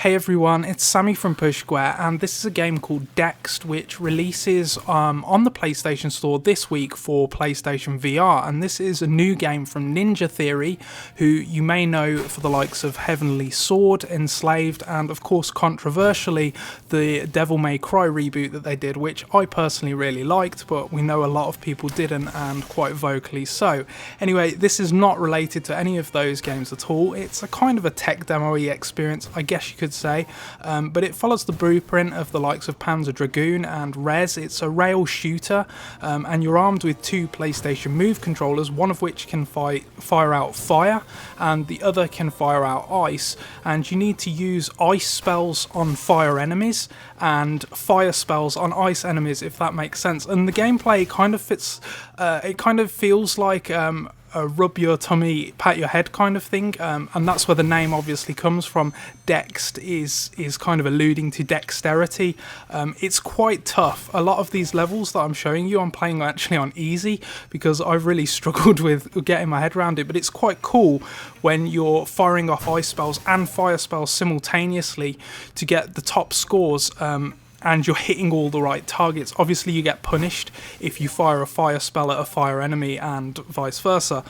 Hey everyone, it's Sammy from Push Square, and this is a game called Dexed, which releases on the PlayStation Store this week for PlayStation VR, and this is a new game from Ninja Theory, who you may know for the likes of Heavenly Sword, Enslaved, and of course controversially the Devil May Cry reboot that they did, which I personally really liked, but we know a lot of people didn't, and quite vocally so. Anyway, this is not related to any of those games at all. It's a kind of a tech demo-y experience, I guess you could say, but it follows the blueprint of the likes of Panzer Dragoon and Res. It's a rail shooter, and you're armed with two PlayStation Move controllers, one of which can fire out fire and the other can fire out ice, and you need to use ice spells on fire enemies and fire spells on ice enemies, if that makes sense. And the gameplay kind of fits, it kind of feels like a rub your tummy, pat your head kind of thing, and that's where the name obviously comes from. Dexed is kind of alluding to dexterity. It's quite tough. A lot of these levels that I'm showing you, I'm playing actually on easy because I've really struggled with getting my head around it, but it's quite cool when you're firing off ice spells and fire spells simultaneously to get the top scores, and you're hitting all the right targets. Obviously you get punished if you fire a fire spell at a fire enemy and vice versa.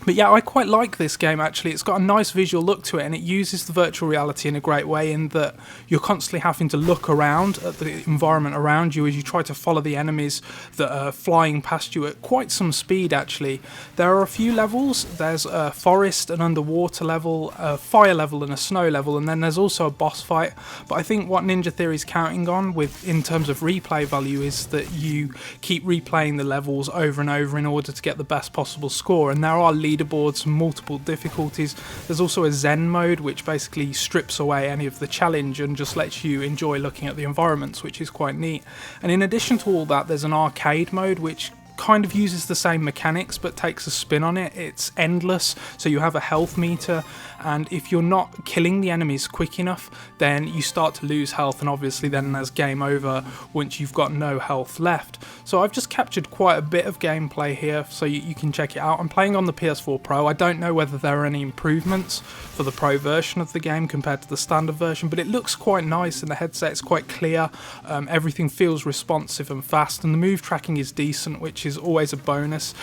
But yeah, I quite like this game actually. It's got a nice visual look to it, and it uses the virtual reality in a great way in that you're constantly having to look around at the environment around you as you try to follow the enemies that are flying past you at quite some speed actually. There are a few levels. There's a forest, an underwater level, a fire level and a snow level, and then there's also a boss fight. But I think what Ninja Theory is counting on in terms of replay value is that you keep replaying the levels over and over in order to get the best possible score, and there are leaderboards, multiple difficulties. There's also a Zen mode which basically strips away any of the challenge and just lets you enjoy looking at the environments, which is quite neat. And in addition to all that, there's an arcade mode which kind of uses the same mechanics but takes a spin on it. It's endless, so you have a health meter, and if you're not killing the enemies quick enough then you start to lose health, and obviously then there's game over once you've got no health left. So I've just captured quite a bit of gameplay here so you can check it out. I'm playing on the PS4 Pro. I don't know whether there are any improvements for the Pro version of the game compared to the standard version, but it looks quite nice and the headset's quite clear. Everything feels responsive and fast, and the move tracking is decent, which is always a bonus.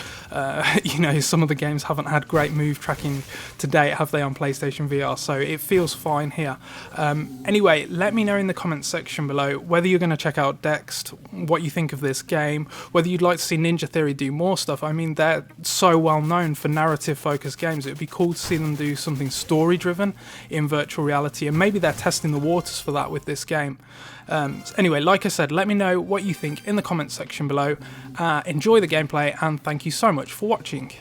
You know, some of the games haven't had great move tracking to date, have they, on PlayStation VR, so it feels fine here. Anyway, let me know in the comments section below whether you're going to check out Dexed, what you think of this game, whether you'd like to see Ninja Theory do more stuff. I mean, they're so well known for narrative focused games. It would be cool to see them do something story driven in virtual reality, and maybe they're testing the waters for that with this game. Anyway, like I said, let me know what you think in the comments section below. Enjoy the gameplay, and thank you so much for watching.